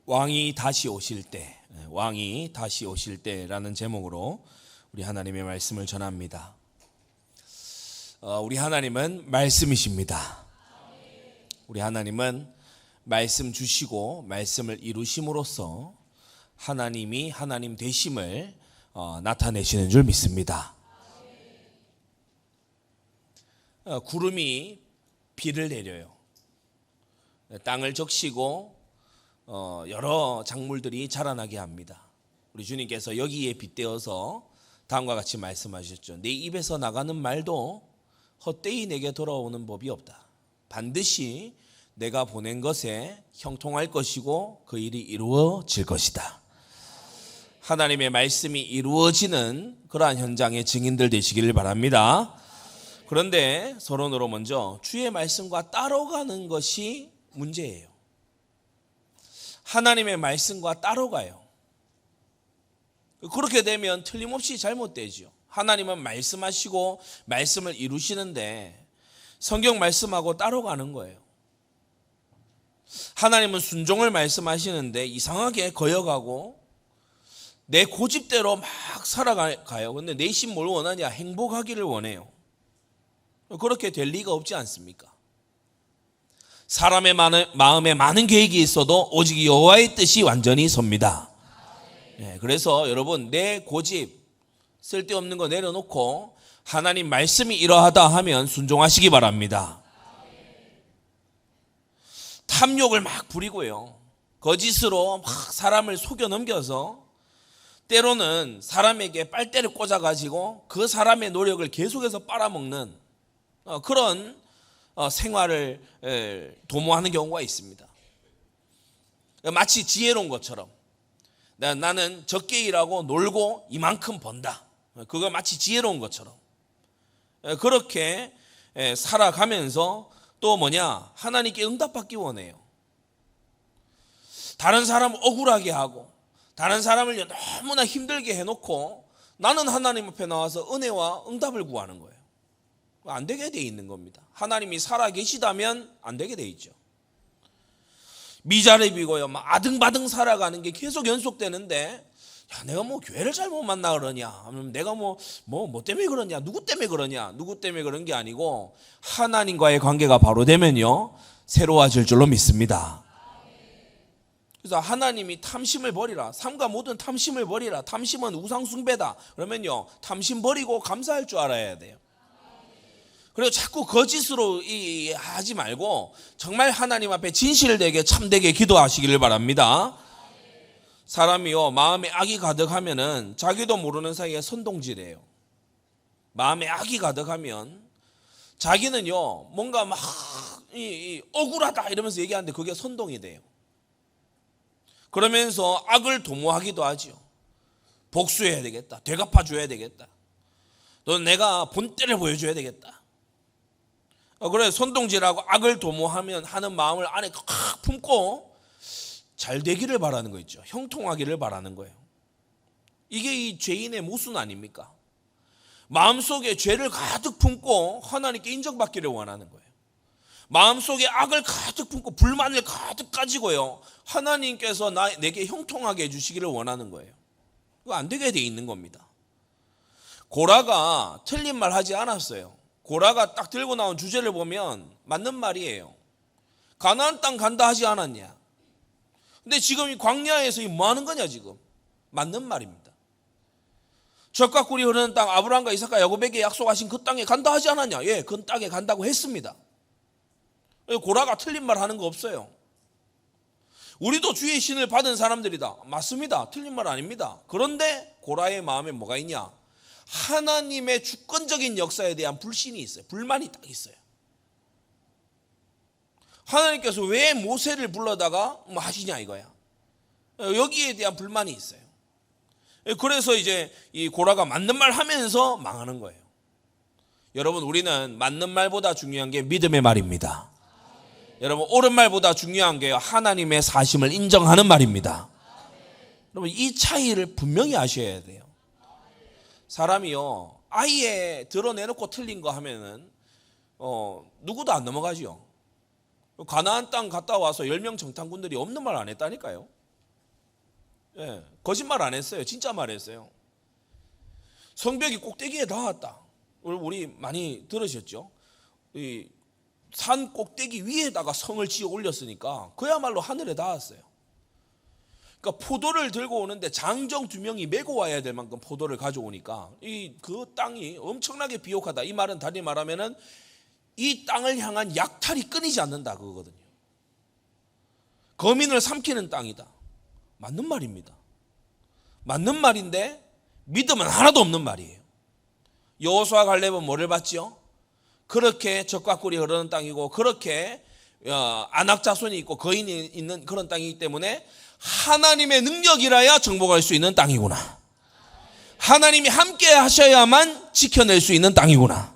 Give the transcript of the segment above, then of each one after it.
왕이 다시 오실 때, 왕이 다시 오실 때라는 제목으로 우리 하나님의 말씀을 전합니다. 우리 하나님은 말씀이십니다. 우리 하나님은 말씀 주시고 말씀을 이루심으로써 하나님이 하나님 되심을 나타내시는 줄 믿습니다. 구름이 비를 내려요. 땅을 적시고 여러 작물들이 자라나게 합니다. 우리 주님께서 여기에 빗대어서 다음과 같이 말씀하셨죠. 내 입에서 나가는 말도 헛되이 내게 돌아오는 법이 없다. 반드시 내가 보낸 것에 형통할 것이고 그 일이 이루어질 것이다. 하나님의 말씀이 이루어지는 그러한 현장의 증인들 되시기를 바랍니다. 그런데 서론으로 먼저 주의 말씀과 따라가는 것이 문제예요. 하나님의 말씀과 따로 가요. 그렇게 되면 틀림없이 잘못되죠. 하나님은 말씀하시고 말씀을 이루시는데 성경 말씀하고 따로 가는 거예요. 하나님은 순종을 말씀하시는데 이상하게 거여가고 내 고집대로 막 살아가요. 근데 내심 뭘 원하냐? 행복하기를 원해요. 그렇게 될 리가 없지 않습니까? 사람의 마음에 많은 계획이 있어도 오직 여호와의 뜻이 완전히 섭니다. 그래서 여러분 내 고집 쓸데없는 거 내려놓고 하나님 말씀이 이러하다 하면 순종하시기 바랍니다. 탐욕을 막 부리고요. 거짓으로 막 사람을 속여 넘겨서 때로는 사람에게 빨대를 꽂아가지고 그 사람의 노력을 계속해서 빨아먹는 그런 생활을 도모하는 경우가 있습니다. 마치 지혜로운 것처럼 나는 적게 일하고 놀고 이만큼 번다. 그거 마치 지혜로운 것처럼 그렇게 살아가면서 또 하나님께 응답받기 원해요. 다른 사람을 억울하게 하고 다른 사람을 너무나 힘들게 해놓고 나는 하나님 앞에 나와서 은혜와 응답을 구하는 거예요. 안 되게 돼 있는 겁니다. 하나님이 살아 계시다면 안 되게 돼 있죠. 미자립이고요. 막 아등바등 살아가는 게 계속 연속되는데 내가 교회를 잘못 만나 그러냐? 아니면 내가 뭐 때문에 그러냐? 누구 때문에 그러냐? 누구 때문에 그런 게 아니고 하나님과의 관계가 바로 되면요. 새로워질 줄로 믿습니다. 그래서 하나님이 탐심을 버리라. 삶과 모든 탐심을 버리라. 탐심은 우상숭배다. 그러면요. 탐심 버리고 감사할 줄 알아야 돼요. 그리고 자꾸 거짓으로 하지 말고 정말 하나님 앞에 진실되게 참되게 기도하시기를 바랍니다. 사람이요 마음에 악이 가득하면은 자기도 모르는 사이에 선동질해요. 마음에 악이 가득하면 자기는요 뭔가 막 억울하다 이러면서 얘기하는데 그게 선동이 돼요. 그러면서 악을 도모하기도 하죠. 복수해야 되겠다. 되갚아줘야 되겠다. 또 내가 본때를 보여줘야 되겠다. 그래 선동질하고 악을 도모하면 하는 마음을 안에 칵 품고 잘 되기를 바라는 거 있죠. 형통하기를 바라는 거예요. 이게 이 죄인의 모순 아닙니까? 마음속에 죄를 가득 품고 하나님께 인정받기를 원하는 거예요. 마음속에 악을 가득 품고 불만을 가득 가지고요. 하나님께서 내게 형통하게 해주시기를 원하는 거예요. 그거 안 되게 돼 있는 겁니다. 고라가 틀린 말 하지 않았어요. 고라가 딱 들고 나온 주제를 보면 맞는 말이에요. 가나안 땅 간다 하지 않았냐? 근데 지금 이 광야에서 뭐 하는 거냐 지금? 맞는 말입니다. 젖과 꿀이 흐르는 땅 아브라함과 이삭과 야곱에게 약속하신 그 땅에 간다 하지 않았냐? 예, 그 땅에 간다고 했습니다. 고라가 틀린 말 하는 거 없어요. 우리도 주의 신을 받은 사람들이다. 맞습니다. 틀린 말 아닙니다. 그런데 고라의 마음에 뭐가 있냐? 하나님의 주권적인 역사에 대한 불신이 있어요. 불만이 딱 있어요. 하나님께서 왜 모세를 불러다가 하시냐 이거야. 여기에 대한 불만이 있어요. 그래서 이제 이 고라가 맞는 말 하면서 망하는 거예요. 여러분 우리는 맞는 말보다 중요한 게 믿음의 말입니다. 여러분 옳은 말보다 중요한 게 하나님의 사심을 인정하는 말입니다. 여러분 이 차이를 분명히 아셔야 돼요. 사람이요 아예 드러내놓고 틀린 거 하면은 누구도 안 넘어가죠. 가나안 땅 갔다 와서 10명 정탐꾼들이 없는 말 안 했다니까요. 예, 거짓말 안 했어요. 진짜 말했어요. 성벽이 꼭대기에 닿았다. 우리 많이 들으셨죠? 이 산 꼭대기 위에다가 성을 지어 올렸으니까 그야말로 하늘에 닿았어요. 그러니까 포도를 들고 오는데 장정 2명이 메고 와야 될 만큼 포도를 가져오니까 그 땅이 엄청나게 비옥하다. 이 말은 다시 말하면은 이 땅을 향한 약탈이 끊이지 않는다 그거거든요. 거민을 삼키는 땅이다. 맞는 말입니다. 맞는 말인데 믿음은 하나도 없는 말이에요. 여호수아 갈렙은 뭐를 봤죠? 그렇게 적과 꿀이 흐르는 땅이고 그렇게 안악 자손이 있고 거인이 있는 그런 땅이기 때문에 하나님의 능력이라야 정복할 수 있는 땅이구나. 하나님이 함께 하셔야만 지켜낼 수 있는 땅이구나.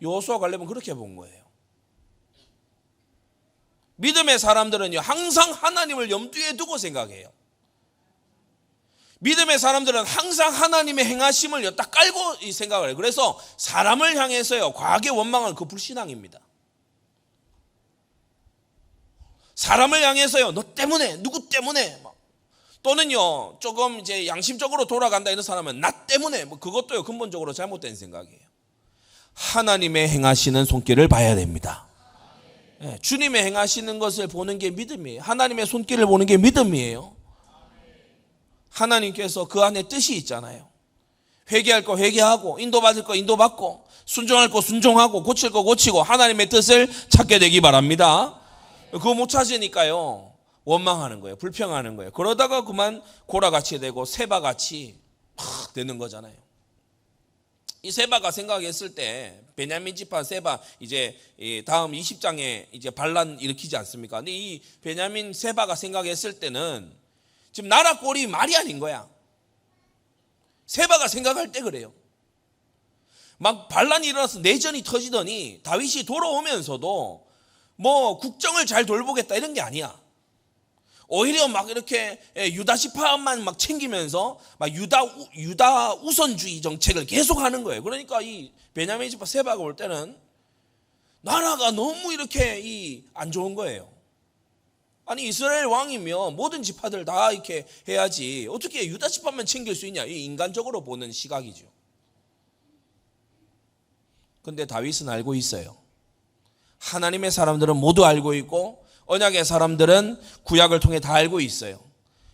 여호수아 갈렙은 그렇게 본 거예요. 믿음의 사람들은요 항상 하나님을 염두에 두고 생각해요. 믿음의 사람들은 항상 하나님의 행하심을 딱 깔고 생각을 해요. 그래서 사람을 향해서요 과하게 원망하는 그 불신앙입니다. 사람을 향해서요 너 때문에 누구 때문에 또는요 조금 이제 양심적으로 돌아간다 이런 사람은 나 때문에 그것도요 근본적으로 잘못된 생각이에요. 하나님의 행하시는 손길을 봐야 됩니다. 네, 주님의 행하시는 것을 보는 게 믿음이에요. 하나님의 손길을 보는 게 믿음이에요. 하나님께서 그 안에 뜻이 있잖아요. 회개할 거 회개하고 인도받을 거 인도받고 순종할 거 순종하고 고칠 거 고치고 하나님의 뜻을 찾게 되기 바랍니다. 그거 못 찾으니까요 원망하는 거예요. 불평하는 거예요. 그러다가 그만 고라같이 되고 세바같이 팍 되는 거잖아요. 이 세바가 생각했을 때 베냐민 지파 세바 이제 다음 20장에 이제 반란 일으키지 않습니까? 근데 이 베냐민 세바가 생각했을 때는 지금 나라 꼴이 말이 아닌 거야. 세바가 생각할 때 그래요. 막 반란이 일어나서 내전이 터지더니 다윗이 돌아오면서도 뭐 국정을 잘 돌보겠다 이런 게 아니야. 오히려 막 이렇게 유다 지파만 막 챙기면서 막 유다 우선주의 정책을 계속하는 거예요. 그러니까 이 베냐민 지파 세바가 올 때는 나라가 너무 이렇게 안 좋은 거예요. 아니 이스라엘 왕이면 모든 지파들 다 이렇게 해야지 어떻게 유다 지파만 챙길 수 있냐. 이 인간적으로 보는 시각이죠. 근데 다윗은 알고 있어요. 하나님의 사람들은 모두 알고 있고 언약의 사람들은 구약을 통해 다 알고 있어요.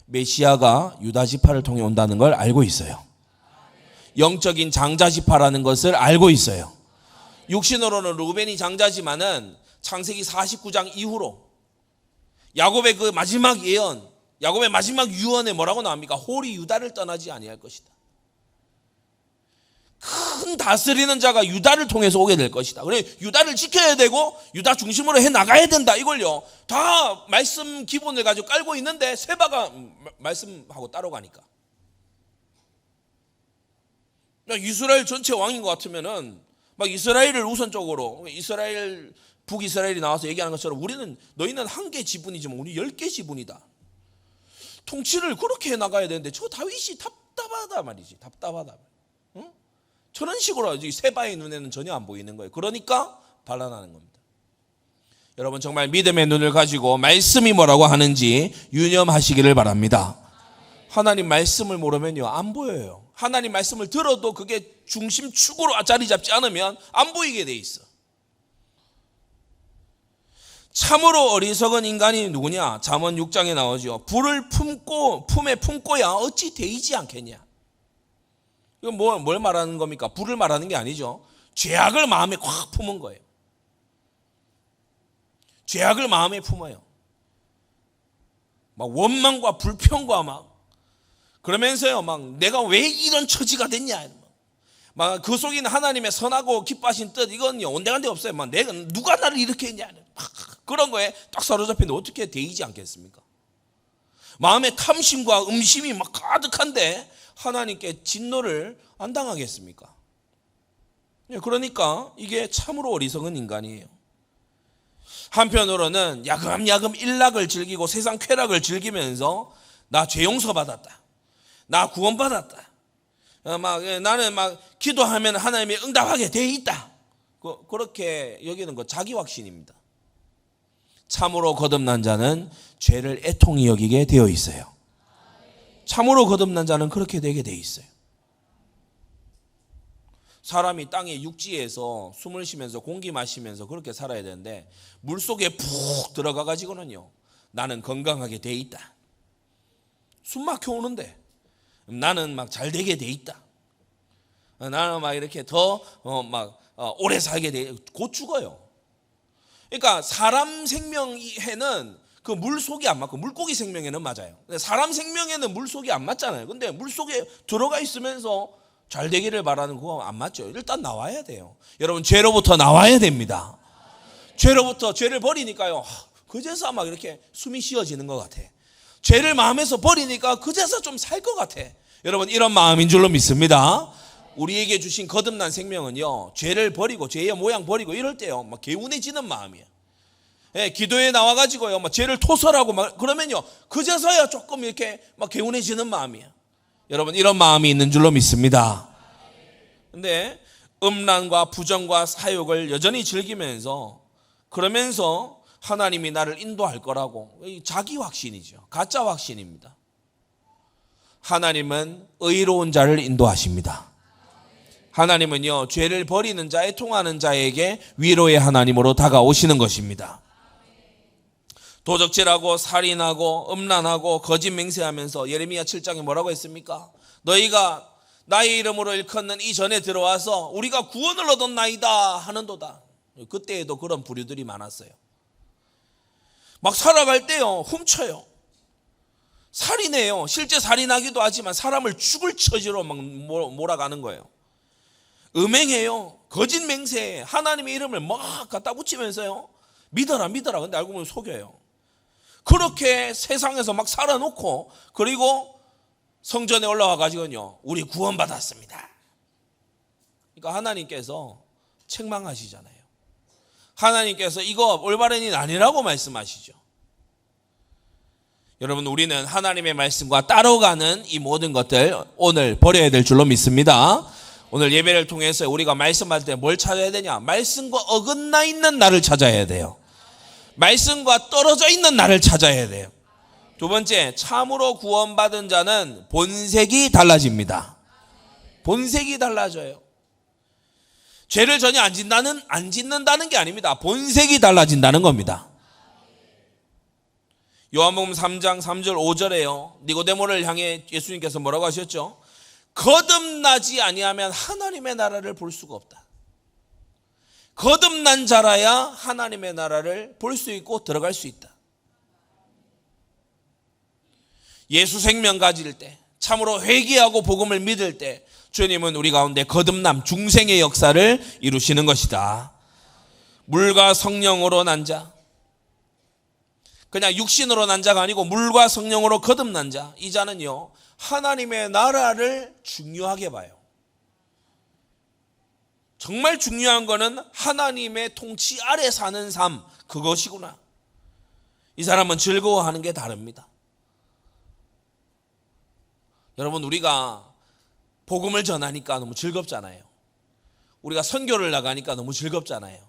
메시아가 유다 지파를 통해 온다는 걸 알고 있어요. 영적인 장자 지파라는 것을 알고 있어요. 육신으로는 루벤이 장자지만은 창세기 49장 이후로 야곱의 그 마지막 예언, 야곱의 마지막 유언에 뭐라고 나옵니까? 홀이 유다를 떠나지 아니할 것이다. 큰 다스리는 자가 유다를 통해서 오게 될 것이다. 그래 유다를 지켜야 되고 유다 중심으로 해 나가야 된다. 이걸요 다 말씀 기본을 가지고 깔고 있는데 세바가 말씀하고 따라가니까 이스라엘 전체 왕인 것 같으면은 막 이스라엘을 우선적으로 이스라엘 북이스라엘이 나와서 얘기하는 것처럼 우리는 너희는 한 개 지분이지만 우리 10개 지분이다. 통치를 그렇게 해나가야 되는데 저 다윗이 답답하다 말이지. 답답하다. 응? 저런 식으로 세바의 눈에는 전혀 안 보이는 거예요. 그러니까 반란하는 겁니다. 여러분 정말 믿음의 눈을 가지고 말씀이 뭐라고 하는지 유념하시기를 바랍니다. 하나님 말씀을 모르면요 안 보여요. 하나님 말씀을 들어도 그게 중심축으로 자리 잡지 않으면 안 보이게 돼 있어. 참으로 어리석은 인간이 누구냐? 잠언 6장에 나오죠. 불을 품에 품고야 어찌 데이지 않겠냐? 이건 뭘 말하는 겁니까? 불을 말하는 게 아니죠. 죄악을 마음에 꽉 품은 거예요. 죄악을 마음에 품어요. 막 원망과 불평과 막 그러면서요 막 내가 왜 이런 처지가 됐냐? 막 그 속에 있는 하나님의 선하고 기뻐하신 뜻 이건요 온데간데 없어요. 막 내가 누가 나를 이렇게 했냐? 그런 거에 딱 사로잡히는데 어떻게 데이지 않겠습니까? 마음에 탐심과 음심이 막 가득한데 하나님께 진노를 안 당하겠습니까? 그러니까 이게 참으로 어리석은 인간이에요. 한편으로는 야금야금 일락을 즐기고 세상 쾌락을 즐기면서 나 죄 용서받았다. 나 구원받았다. 나는 막 기도하면 하나님이 응답하게 돼 있다. 그렇게 여기는 거 자기 확신입니다. 참으로 거듭난 자는 죄를 애통히 여기게 되어 있어요. 참으로 거듭난 자는 그렇게 되게 돼 있어요. 사람이 땅에 육지에서 숨을 쉬면서 공기 마시면서 그렇게 살아야 되는데 물속에 푹 들어가 가지고는요, 나는 건강하게 돼 있다, 숨 막혀 오는데 나는 막 잘 되게 돼 있다, 나는 막 이렇게 더 오래 살게 돼, 곧 죽어요. 그러니까 사람 생명에는 그 물속이 안 맞고 물고기 생명에는 맞아요. 근데 사람 생명에는 물속이 안 맞잖아요. 근데 물속에 들어가 있으면서 잘 되기를 바라는 그거 안 맞죠. 일단 나와야 돼요. 여러분, 죄로부터 나와야 됩니다. 죄로부터, 죄를 버리니까요, 그제서 막 이렇게 숨이 쉬어지는 것 같아. 죄를 마음에서 버리니까 그제서 좀 살 것 같아. 여러분, 이런 마음인 줄로 믿습니다. 우리에게 주신 거듭난 생명은요, 죄를 버리고 죄의 모양 버리고 이럴 때요, 막 개운해지는 마음이에요. 예, 기도에 나와가지고요, 막 죄를 토설하고 막 그러면요, 그제서야 조금 이렇게 막 개운해지는 마음이에요. 여러분, 이런 마음이 있는 줄로 믿습니다. 근데 음란과 부정과 사욕을 여전히 즐기면서 그러면서 하나님이 나를 인도할 거라고, 자기 확신이죠. 가짜 확신입니다. 하나님은 의로운 자를 인도하십니다. 하나님은요, 죄를 버리는 자, 애통하는 자에게 위로의 하나님으로 다가오시는 것입니다. 도적질하고 살인하고 음란하고 거짓 맹세하면서 예레미야 7장에 뭐라고 했습니까? 너희가 나의 이름으로 일컫는 이 전에 들어와서 우리가 구원을 얻었나이다 하는도다. 그때에도 그런 부류들이 많았어요. 막 살아갈 때요, 훔쳐요, 살인해요. 실제 살인하기도 하지만 사람을 죽을 처지로 막 몰아가는 거예요. 음행해요, 거짓 맹세해, 하나님의 이름을 막 갖다 붙이면서요, 믿어라 믿어라. 근데 알고 보면 속여요. 그렇게 세상에서 막 살아놓고, 그리고 성전에 올라와 가지고요, 우리 구원받았습니다. 그러니까 하나님께서 책망하시잖아요. 하나님께서 이거 올바른 일 아니라고 말씀하시죠. 여러분, 우리는 하나님의 말씀과 따라가는 이 모든 것들 오늘 버려야 될 줄로 믿습니다. 오늘 예배를 통해서 우리가 말씀할 때 뭘 찾아야 되냐? 말씀과 어긋나 있는 나를 찾아야 돼요. 말씀과 떨어져 있는 나를 찾아야 돼요. 두 번째, 참으로 구원받은 자는 본색이 달라집니다. 본색이 달라져요. 죄를 전혀 안 짓는다는 게 아닙니다. 본색이 달라진다는 겁니다. 요한복음 3장 3절 5절에요, 니고데모를 향해 예수님께서 뭐라고 하셨죠? 거듭나지 아니하면 하나님의 나라를 볼 수가 없다. 거듭난 자라야 하나님의 나라를 볼 수 있고 들어갈 수 있다. 예수 생명 가질 때, 참으로 회개하고 복음을 믿을 때 주님은 우리 가운데 거듭남, 중생의 역사를 이루시는 것이다. 물과 성령으로 난 자, 그냥 육신으로 난 자가 아니고 물과 성령으로 거듭난 자, 이 자는요, 하나님의 나라를 중요하게 봐요. 정말 중요한 거는 하나님의 통치 아래 사는 삶, 그것이구나. 이 사람은 즐거워하는 게 다릅니다. 여러분, 우리가 복음을 전하니까 너무 즐겁잖아요. 우리가 선교를 나가니까 너무 즐겁잖아요.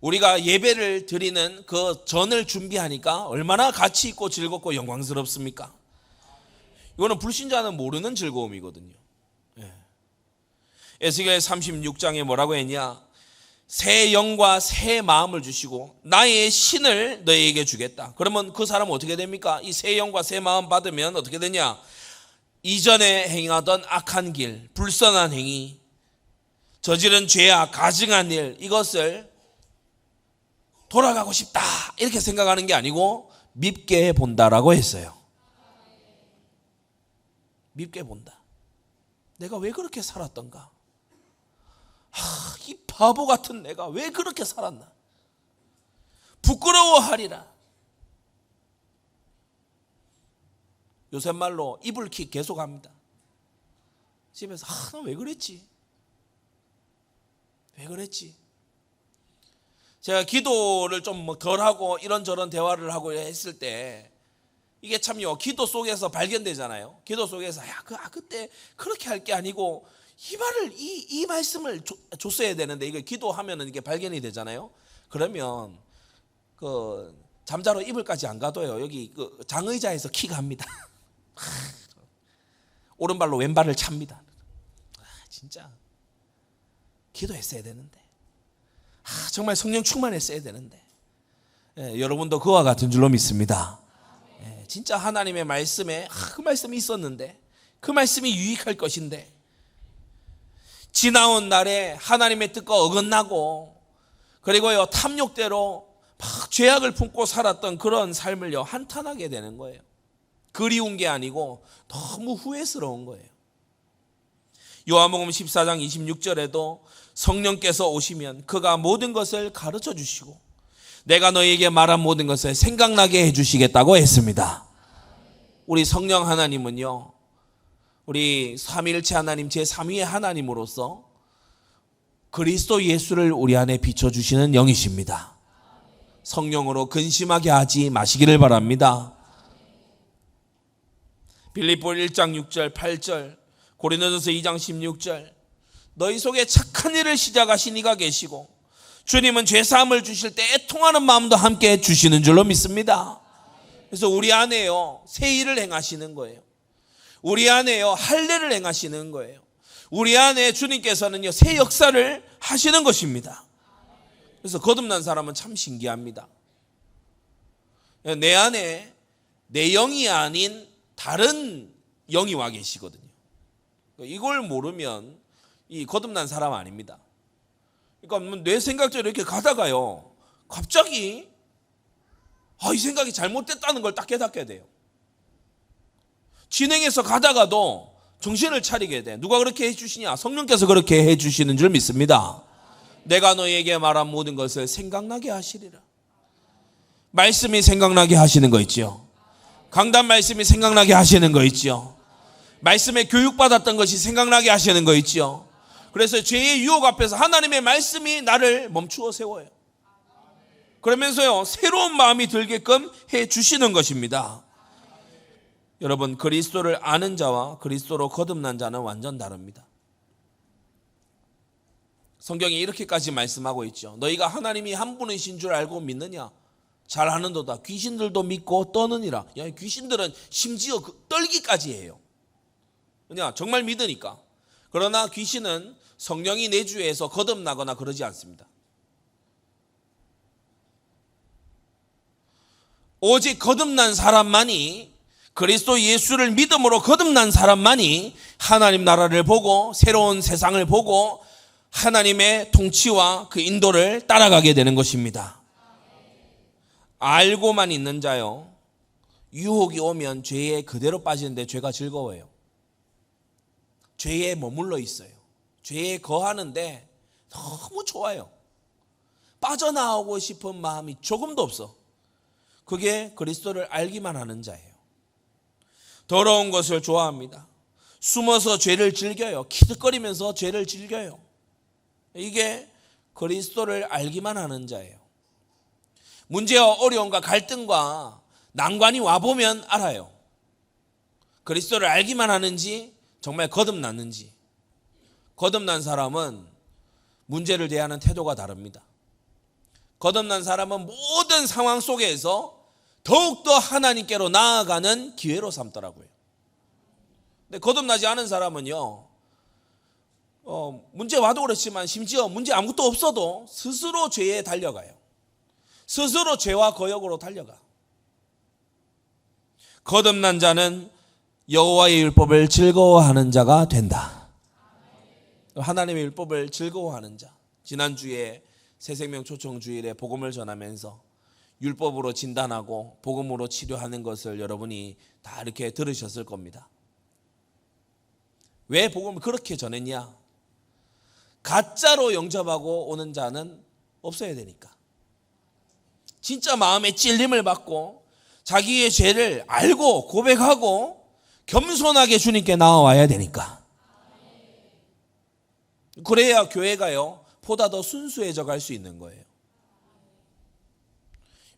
우리가 예배를 드리는 그 전을 준비하니까 얼마나 가치 있고 즐겁고 영광스럽습니까? 이거는 불신자는 모르는 즐거움이거든요. 에스겔 36장에 뭐라고 했냐? 새 영과 새 마음을 주시고 나의 신을 너희에게 주겠다. 그러면 그 사람은 어떻게 됩니까? 이 새 영과 새 마음 받으면 어떻게 되냐? 이전에 행하던 악한 길, 불선한 행위, 저지른 죄악, 가증한 일, 이것을 돌아가고 싶다 이렇게 생각하는 게 아니고 밉게 본다라고 했어요. 밉게 본다. 내가 왜 그렇게 살았던가? 이 바보 같은 내가 왜 그렇게 살았나? 부끄러워하리라. 요새 말로 이불킥 계속합니다. 집에서 나 왜 그랬지? 왜 그랬지? 제가 기도를 좀 덜하고 이런저런 대화를 하고 했을 때 이게 참요, 기도 속에서 발견되잖아요. 기도 속에서 그때 그렇게 할 게 아니고 이 말씀을 줬어야 되는데, 이거 기도하면은 이게 발견이 되잖아요. 그러면 잠자러 이불까지 안 가도요, 여기 장의자에서 킥합니다. 오른발로 왼발을 찹니다. 진짜 기도했어야 되는데, 정말 성령 충만했어야 되는데, 여러분도 그와 같은 줄로 믿습니다. 진짜 하나님의 말씀에 그 말씀이 있었는데, 그 말씀이 유익할 것인데, 지나온 날에 하나님의 뜻과 어긋나고, 그리고요 탐욕대로 막 죄악을 품고 살았던 그런 삶을요 한탄하게 되는 거예요. 그리운 게 아니고 너무 후회스러운 거예요. 요한복음 14장 26절에도 성령께서 오시면 그가 모든 것을 가르쳐 주시고 내가 너희에게 말한 모든 것을 생각나게 해주시겠다고 했습니다. 우리 성령 하나님은요, 우리 삼위일체 하나님 제3위의 하나님으로서 그리스도 예수를 우리 안에 비춰주시는 영이십니다. 성령으로 근심하게 하지 마시기를 바랍니다. 빌립보 1장 6절 8절, 고린도전서 2장 16절, 너희 속에 착한 일을 시작하신 이가 계시고 주님은 죄사함을 주실 때 애통하는 마음도 함께 주시는 줄로 믿습니다. 그래서 우리 안에요 새 일을 행하시는 거예요. 우리 안에요 할례를 행하시는 거예요. 우리 안에 주님께서는요 새 역사를 하시는 것입니다. 그래서 거듭난 사람은 참 신기합니다. 내 안에 내 영이 아닌 다른 영이 와 계시거든요. 이걸 모르면 이 거듭난 사람 아닙니다. 그러니까 내 생각대로 이렇게 가다가요 갑자기 이 생각이 잘못됐다는 걸 딱 깨닫게 돼요. 진행해서 가다가도 정신을 차리게 돼. 누가 그렇게 해주시냐? 성령께서 그렇게 해주시는 줄 믿습니다. 내가 너희에게 말한 모든 것을 생각나게 하시리라. 말씀이 생각나게 하시는 거 있죠. 강단 말씀이 생각나게 하시는 거 있죠. 말씀에 교육받았던 것이 생각나게 하시는 거 있죠. 그래서 죄의 유혹 앞에서 하나님의 말씀이 나를 멈추어 세워요. 그러면서요 새로운 마음이 들게끔 해 주시는 것입니다. 여러분, 그리스도를 아는 자와 그리스도로 거듭난 자는 완전 다릅니다. 성경이 이렇게까지 말씀하고 있죠. 너희가 하나님이 한 분이신 줄 알고 믿느냐? 잘하는도다. 귀신들도 믿고 떠느니라. 귀신들은 심지어 떨기까지 해요. 그냥 정말 믿으니까. 그러나 귀신은 성령이 내주해서 거듭나거나 그러지 않습니다. 오직 거듭난 사람만이, 그리스도 예수를 믿음으로 거듭난 사람만이 하나님 나라를 보고 새로운 세상을 보고 하나님의 통치와 그 인도를 따라가게 되는 것입니다. 알고만 있는 자요, 유혹이 오면 죄에 그대로 빠지는데 죄가 즐거워요. 죄에 머물러 있어요. 죄에 거하는데 너무 좋아요. 빠져나오고 싶은 마음이 조금도 없어. 그게 그리스도를 알기만 하는 자예요. 더러운 것을 좋아합니다. 숨어서 죄를 즐겨요. 키득거리면서 죄를 즐겨요. 이게 그리스도를 알기만 하는 자예요. 문제와 어려움과 갈등과 난관이 와보면 알아요. 그리스도를 알기만 하는지 정말 거듭났는지. 거듭난 사람은 문제를 대하는 태도가 다릅니다. 거듭난 사람은 모든 상황 속에서 더욱더 하나님께로 나아가는 기회로 삼더라고요. 근데 거듭나지 않은 사람은요, 문제 와도 그렇지만 심지어 문제 아무것도 없어도 스스로 죄에 달려가요. 스스로 죄와 거역으로 달려가. 거듭난 자는 여호와의 율법을 즐거워하는 자가 된다. 하나님의 율법을 즐거워하는 자. 지난주에 새생명 초청주일에 복음을 전하면서 율법으로 진단하고 복음으로 치료하는 것을 여러분이 다 이렇게 들으셨을 겁니다. 왜 복음을 그렇게 전했냐? 가짜로 영접하고 오는 자는 없어야 되니까. 진짜 마음에 찔림을 받고 자기의 죄를 알고 고백하고 겸손하게 주님께 나와야 되니까. 그래야 교회가요 보다 더 순수해져 갈 수 있는 거예요.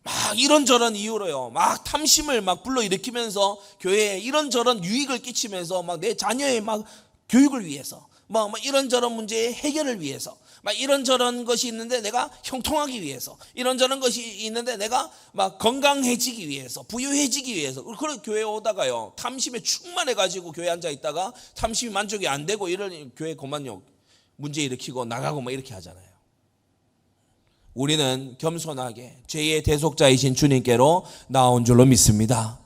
막 이런저런 이유로요 막 탐심을 막 불러일으키면서 교회에 이런저런 유익을 끼치면서 막 내 자녀의 막 교육을 위해서 뭐 이런저런 문제의 해결을 위해서, 막 이런저런 것이 있는데 내가 형통하기 위해서, 이런저런 것이 있는데 내가 막 건강해지기 위해서, 부유해지기 위해서, 그런 교회에 오다가요 탐심에 충만해가지고 교회에 앉아 있다가 탐심이 만족이 안 되고 이런 교회 그만요 문제 일으키고 나가고 막 이렇게 하잖아요. 우리는 겸손하게 죄의 대속자이신 주님께로 나온 줄로 믿습니다.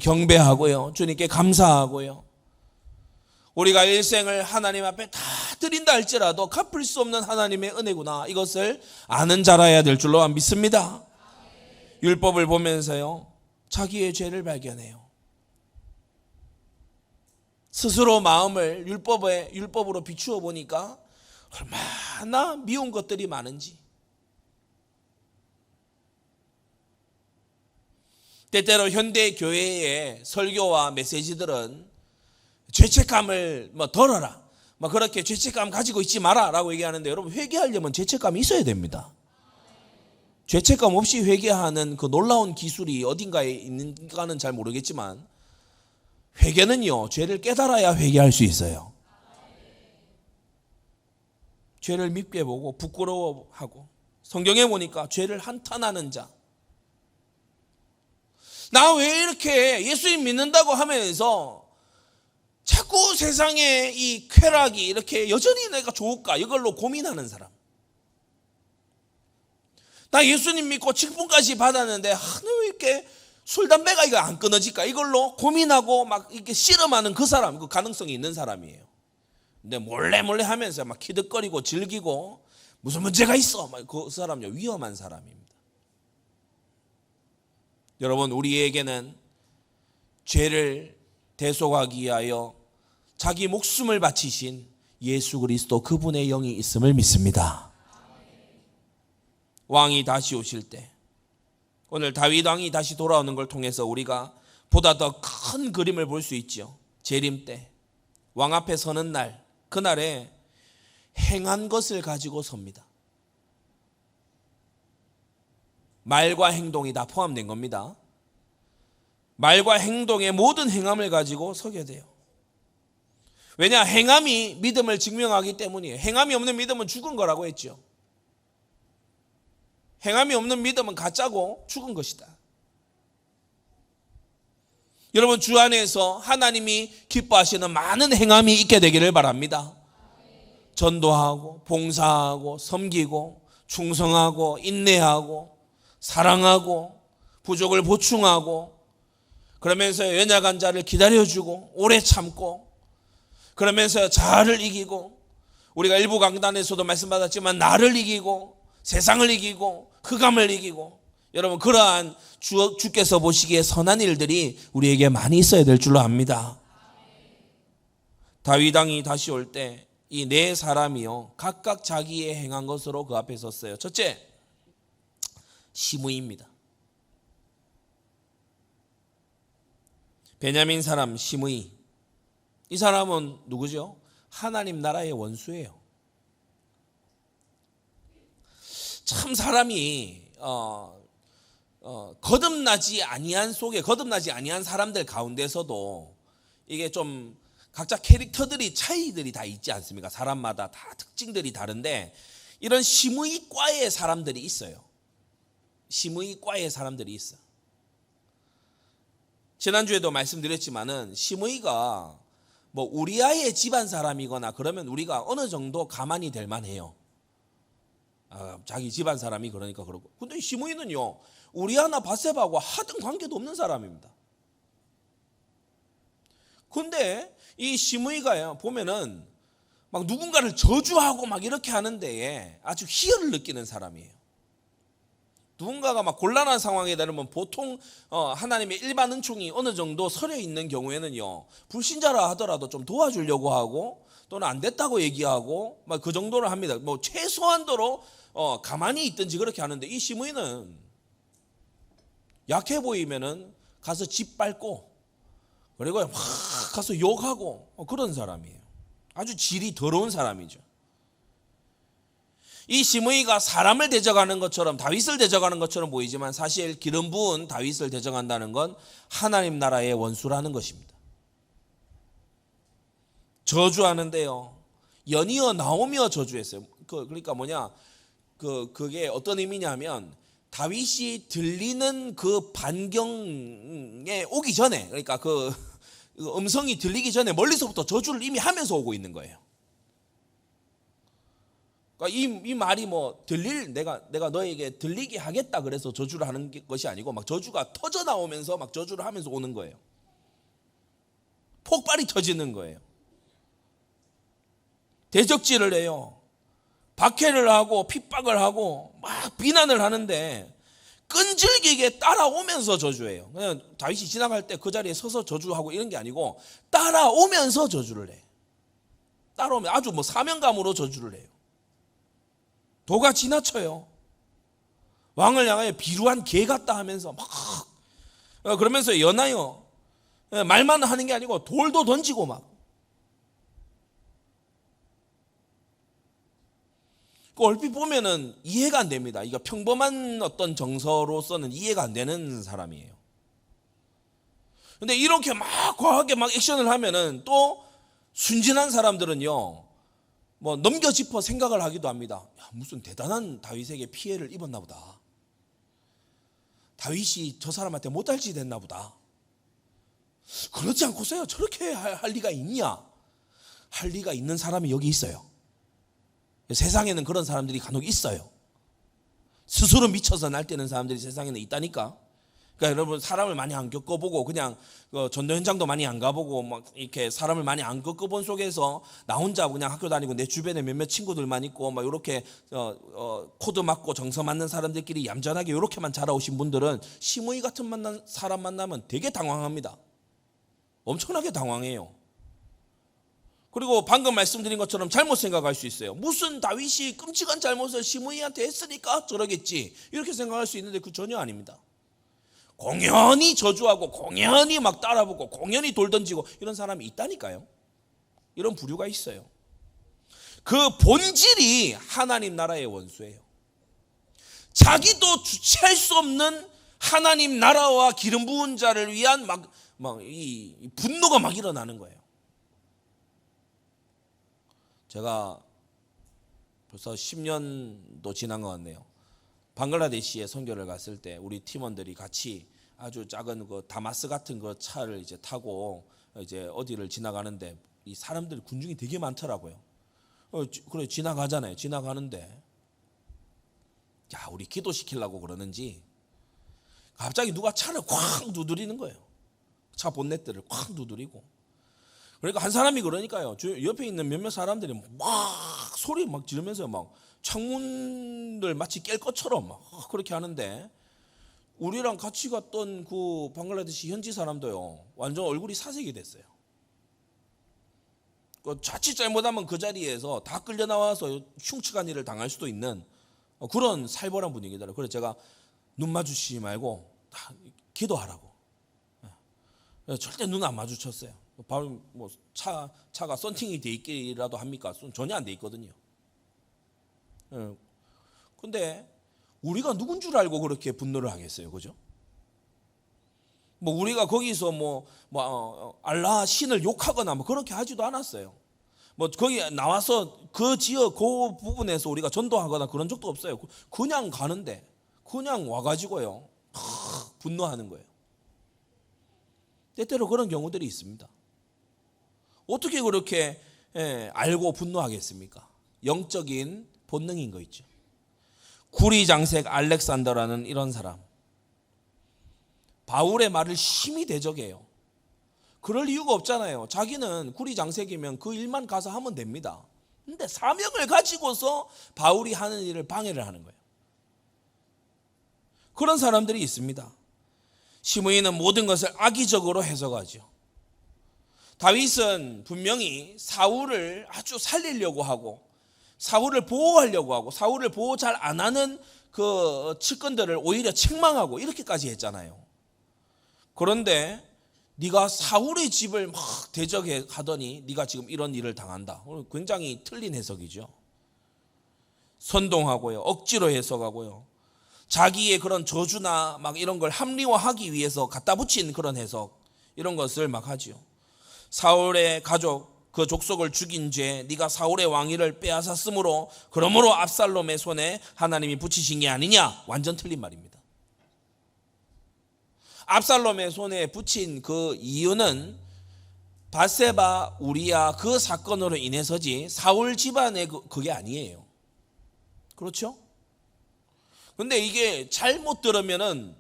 경배하고요, 주님께 감사하고요, 우리가 일생을 하나님 앞에 다 드린다 할지라도 갚을 수 없는 하나님의 은혜구나, 이것을 아는 자라야 될 줄로 믿습니다. 율법을 보면서요 자기의 죄를 발견해요. 스스로 마음을 율법으로 비추어 보니까 얼마나 미운 것들이 많은지, 때때로 현대 교회의 설교와 메시지들은 죄책감을 덜어라, 그렇게 죄책감 가지고 있지 마라 라고 얘기하는데, 여러분 회개하려면 죄책감이 있어야 됩니다. 죄책감 없이 회개하는 그 놀라운 기술이 어딘가에 있는가는 잘 모르겠지만, 회개는요 죄를 깨달아야 회개할 수 있어요. 죄를 밉게 보고 부끄러워하고, 성경에 보니까 죄를 한탄하는 자, 나 왜 이렇게 예수님 믿는다고 하면서 자꾸 세상의 이 쾌락이 이렇게 여전히 내가 좋을까, 이걸로 고민하는 사람. 나 예수님 믿고 직분까지 받았는데 왜 이렇게 술 담배가 이거 안 끊어질까, 이걸로 고민하고 막 이렇게 씨름하는 그 사람, 그 가능성이 있는 사람이에요. 근데 몰래 하면서 막 키득거리고 즐기고 무슨 문제가 있어, 그 사람요 위험한 사람입니다. 여러분, 우리에게는 죄를 대속하기 위하여 자기 목숨을 바치신 예수 그리스도, 그분의 영이 있음을 믿습니다. 왕이 다시 오실 때, 오늘 다윗 왕이 다시 돌아오는 걸 통해서 우리가 보다 더 큰 그림을 볼 수 있죠. 재림 때 왕 앞에 서는 날, 그날에 행한 것을 가지고 섭니다. 말과 행동이 다 포함된 겁니다. 말과 행동의 모든 행함을 가지고 서게 돼요. 왜냐? 행함이 믿음을 증명하기 때문이에요. 행함이 없는 믿음은 죽은 거라고 했죠. 행함이 없는 믿음은 가짜고 죽은 것이다. 여러분, 주 안에서 하나님이 기뻐하시는 많은 행함이 있게 되기를 바랍니다. 전도하고 봉사하고 섬기고 충성하고 인내하고 사랑하고 부족을 보충하고, 그러면서 연약한 자를 기다려주고 오래 참고, 그러면서 자아를 이기고, 우리가 일부 강단에서도 말씀받았지만 나를 이기고 세상을 이기고 흑암을 이기고, 여러분 그러한 주께서 보시기에 선한 일들이 우리에게 많이 있어야 될 줄로 압니다. 다윗 왕이 다시 올 때 이 네 사람이요 각각 자기의 행한 것으로 그 앞에 섰어요. 첫째, 시므이입니다. 베냐민 사람 시므이. 이 사람은 누구죠? 하나님 나라의 원수예요. 참 사람이 거듭나지 아니한 사람들 가운데서도 이게 좀 각자 캐릭터들이 차이들이 다 있지 않습니까? 사람마다 다 특징들이 다른데, 이런 시므이과의 사람들이 있어요. 시므이과의 사람들이 있어. 지난주에도 말씀드렸지만은 시므이가 우리아의 집안 사람이거나 그러면 우리가 어느 정도 가만히 될 만해요. 자기 집안 사람이 그러니까 그러고. 근데 시므이는요 우리아나 바세바하고 하등 관계도 없는 사람입니다. 근데 이 시므이가요 보면은 막 누군가를 저주하고 막 이렇게 하는데 아주 희열을 느끼는 사람이에요. 누군가가 막 곤란한 상황에 되면 보통 하나님의 일반 은총이 어느 정도 서려 있는 경우에는요 불신자라 하더라도 좀 도와주려고 하고, 또는 안 됐다고 얘기하고 막 그 정도를 합니다. 최소한도로 가만히 있든지 그렇게 하는데, 이 시므이는 약해 보이면은 가서 짓밟고, 그리고 막 가서 욕하고 그런 사람이에요. 아주 질이 더러운 사람이죠. 이 시므이가 사람을 대적하는 것처럼, 다윗을 대적하는 것처럼 보이지만 사실 기름 부은 다윗을 대적한다는 건 하나님 나라의 원수라는 것입니다. 저주하는데요 연이어 나오며 저주했어요. 그러니까 뭐냐? 그게 어떤 의미냐면 다윗이 들리는 그 반경에 오기 전에, 그러니까 그 음성이 들리기 전에 멀리서부터 저주를 이미 하면서 오고 있는 거예요. 그러니까 이 말이 뭐 내가 너에게 들리게 하겠다 그래서 저주를 하는 것이 아니고 막 저주가 터져 나오면서 막 저주를 하면서 오는 거예요. 폭발이 터지는 거예요. 대적질을 해요. 박해를 하고 핍박을 하고 막 비난을 하는데 끈질기게 따라오면서 저주해요. 그냥 다윗이 지나갈 때 그 자리에 서서 저주하고 이런 게 아니고 따라오면서 저주를 해. 따라오면 아주 뭐 사명감으로 저주를 해요. 도가 지나쳐요. 왕을 향하여 비루한 개 같다 하면서 막 그러면서 연하여 말만 하는 게 아니고 돌도 던지고 막. 얼핏 보면은 이해가 안 됩니다. 이거 평범한 어떤 정서로서는 이해가 안 되는 사람이에요. 근데 이렇게 막 과하게 막 액션을 하면은 또 순진한 사람들은요, 뭐 넘겨짚어 생각을 하기도 합니다. 야, 무슨 대단한 다윗에게 피해를 입었나 보다. 다윗이 저 사람한테 못할 짓 했나 보다. 그렇지 않고서요, 저렇게 할 리가 있냐? 할 리가 있는 사람이 여기 있어요. 세상에는 그런 사람들이 간혹 있어요. 스스로 미쳐서 날뛰는 사람들이 세상에는 있다니까. 그러니까 여러분, 사람을 많이 안 겪어보고 그냥 전도 현장도 많이 안 가보고 막 이렇게 사람을 많이 안 겪어본 속에서 나 혼자 그냥 학교 다니고 내 주변에 몇몇 친구들만 있고 막 이렇게 코드 맞고 정서 맞는 사람들끼리 얌전하게 이렇게만 자라오신 분들은 시므이 같은 사람 만나면 되게 당황합니다. 엄청나게 당황해요. 그리고 방금 말씀드린 것처럼 잘못 생각할 수 있어요. 무슨 다윗이 끔찍한 잘못을 시므이한테 했으니까 저러겠지, 이렇게 생각할 수 있는데 그 전혀 아닙니다. 공연히 저주하고 공연히 막 따라붙고 공연히 돌 던지고 이런 사람이 있다니까요. 이런 부류가 있어요. 그 본질이 하나님 나라의 원수예요. 자기도 주체할 수 없는 하나님 나라와 기름 부은 자를 위한 이 분노가 막 일어나는 거예요. 제가 벌써 10년도 지난 것 같네요. 방글라데시에 선교를 갔을 때 우리 팀원들이 같이 아주 작은 그 다마스 같은 그 차를 이제 타고 이제 어디를 지나가는데 이 사람들 군중이 되게 많더라고요. 그래 지나가잖아요. 지나가는데 야, 우리 기도시키려고 그러는지 갑자기 누가 차를 쾅 두드리는 거예요. 차 본넷들을 쾅 두드리고. 그러니까 한 사람이 그러니까요, 옆에 있는 몇몇 사람들이 막 소리 막 지르면서 막 창문을 마치 깰 것처럼 막 그렇게 하는데, 우리랑 같이 갔던 그 방글라데시 현지 사람도요, 완전 얼굴이 사색이 됐어요. 자칫 잘못하면 그 자리에서 다 끌려 나와서 흉측한 일을 당할 수도 있는 그런 살벌한 분위기더라고요. 그래서 제가 눈 마주치지 말고 다 기도하라고. 절대 눈 안 마주쳤어요. 바로 뭐 차가 썬팅이 돼 있기라도 합니까? 전혀 안 돼 있거든요. 근데 우리가 누군 줄 알고 그렇게 분노를 하겠어요, 그죠? 뭐 우리가 거기서 알라 신을 욕하거나 뭐 그렇게 하지도 않았어요. 뭐 거기 나와서 그 지역 그 부분에서 우리가 전도하거나 그런 적도 없어요. 그냥 가는데 그냥 와가지고요, 분노하는 거예요. 때때로 그런 경우들이 있습니다. 어떻게 그렇게 알고 분노하겠습니까? 영적인 본능인 거 있죠. 구리장색 알렉산더라는 이런 사람, 바울의 말을 심히 대적해요. 그럴 이유가 없잖아요. 자기는 구리장색이면 그 일만 가서 하면 됩니다. 근데 사명을 가지고서 바울이 하는 일을 방해를 하는 거예요. 그런 사람들이 있습니다. 시므이는 모든 것을 악의적으로 해석하죠. 다윗은 분명히 사울을 아주 살리려고 하고 사울을 보호하려고 하고 사울을 보호 잘 안 하는 그 측근들을 오히려 책망하고 이렇게까지 했잖아요. 그런데 네가 사울의 집을 막 대적해 가더니 네가 지금 이런 일을 당한다. 굉장히 틀린 해석이죠. 선동하고요, 억지로 해석하고요, 자기의 그런 저주나 막 이런 걸 합리화하기 위해서 갖다 붙인 그런 해석, 이런 것을 막 하지요. 사울의 가족 그 족속을 죽인 죄 네가 사울의 왕위를 빼앗았으므로 그러므로 압살롬의 손에 하나님이 붙이신 게 아니냐. 완전 틀린 말입니다. 압살롬의 손에 붙인 그 이유는 밧세바 우리야 그 사건으로 인해서지 사울 집안의 그게 아니에요. 그렇죠? 근데 이게 잘못 들으면은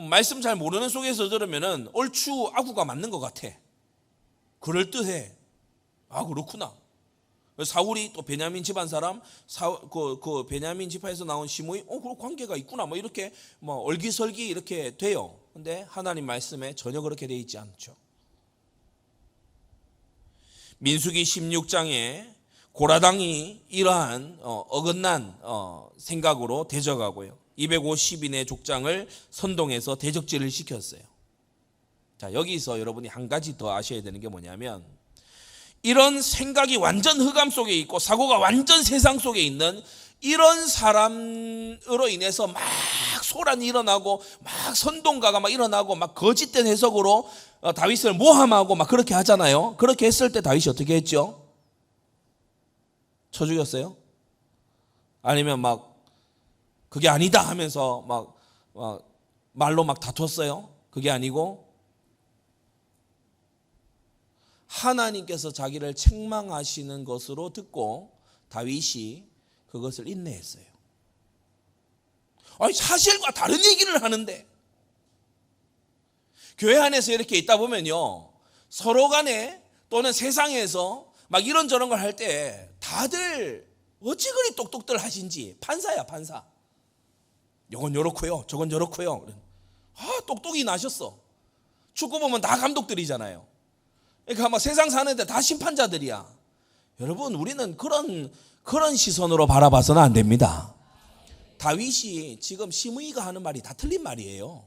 말씀 잘 모르는 속에서 들으면은 얼추 아구가 맞는 것 같아. 그럴듯해. 아 그렇구나. 사울이 또 베냐민 집안 사람, 그 베냐민 지파에서 나온 시므이, 그런 관계가 있구나. 뭐 이렇게 뭐 얼기설기 이렇게 돼요. 근데 하나님 말씀에 전혀 그렇게 돼 있지 않죠. 민수기 16장에 고라당이 이러한 어긋난 생각으로 대적하고요. 250인의 족장을 선동해서 대적질을 시켰어요. 자, 여기서 여러분이 한 가지 더 아셔야 되는 게 뭐냐면 이런 생각이 완전 흑암 속에 있고 사고가 완전 세상 속에 있는 이런 사람으로 인해서 막 소란이 일어나고 막 선동가가 막 일어나고 막 거짓된 해석으로 다윗을 모함하고 막 그렇게 하잖아요. 그렇게 했을 때 다윗이 어떻게 했죠? 쳐 죽였어요? 아니면 막 그게 아니다 하면서 막 말로 막 다퉜어요? 그게 아니고 하나님께서 자기를 책망하시는 것으로 듣고 다윗이 그것을 인내했어요. 아니 사실과 다른 얘기를 하는데 교회 안에서 이렇게 있다 보면요 서로 간에 또는 세상에서 막 이런저런 걸 할 때 다들 어찌 그리 똑똑들 하신지 판사야 판사. 요건 요렇고요 저건 요렇고요. 똑똑히 나셨어. 축구 보면 다 감독들이잖아요. 그러니까 아마 세상 사는데 다 심판자들이야. 여러분 우리는 그런 시선으로 바라봐서는 안 됩니다. 다윗이 지금 시므이가 하는 말이 다 틀린 말이에요.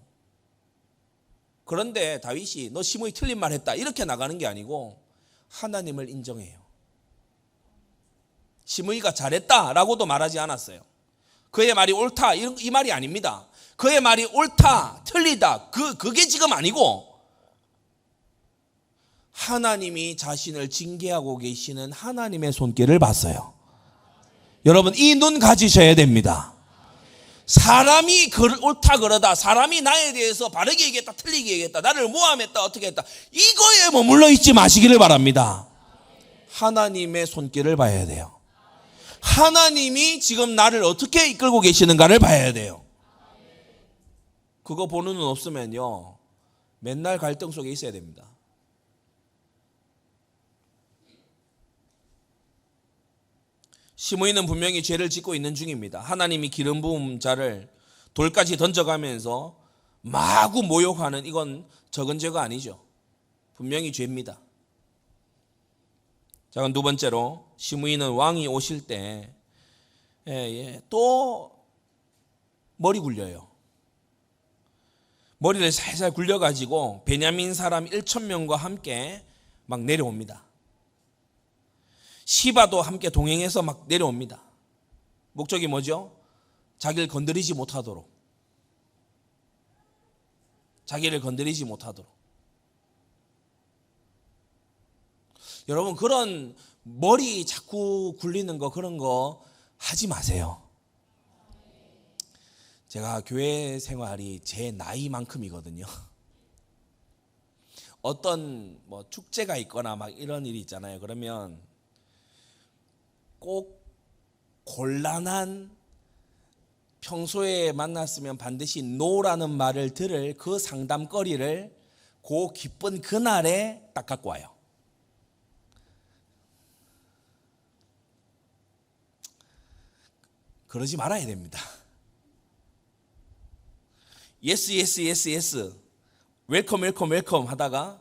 그런데 다윗이 너 시므이 틀린 말 했다 이렇게 나가는 게 아니고 하나님을 인정해요. 시므이가 잘했다라고도 말하지 않았어요. 그의 말이 옳다 이 말이 아닙니다. 그의 말이 옳다 틀리다 그게 지금 아니고 하나님이 자신을 징계하고 계시는 하나님의 손길을 봤어요. 여러분 이 눈 가지셔야 됩니다. 사람이 옳다 그러다 사람이 나에 대해서 바르게 얘기했다 틀리게 얘기했다 나를 모함했다 어떻게 했다 이거에 머물러 있지 마시기를 바랍니다. 하나님의 손길을 봐야 돼요. 하나님이 지금 나를 어떻게 이끌고 계시는가를 봐야 돼요. 그거 보는 눈 없으면요 맨날 갈등 속에 있어야 됩니다. 시므이는 분명히 죄를 짓고 있는 중입니다. 하나님이 기름 부은 자를 돌까지 던져가면서 마구 모욕하는 이건 적은 죄가 아니죠. 분명히 죄입니다. 자, 그럼 두 번째로 시므이는 왕이 오실 때 또 머리 굴려요. 머리를 살살 굴려가지고 베냐민 사람 1,000명과 함께 막 내려옵니다. 시바도 함께 동행해서 막 내려옵니다. 목적이 뭐죠? 자기를 건드리지 못하도록. 자기를 건드리지 못하도록. 여러분 그런 머리 자꾸 굴리는 거 그런 거 하지 마세요. 제가 교회 생활이 제 나이만큼이거든요. 어떤 뭐 축제가 있거나 막 이런 일이 있잖아요. 그러면 꼭 곤란한 평소에 만났으면 반드시 노라는 말을 들을 그 상담거리를 그 기쁜 그날에 딱 갖고 와요. 그러지 말아야 됩니다. 예스 예스 예스 예스 웰컴 웰컴 웰컴 하다가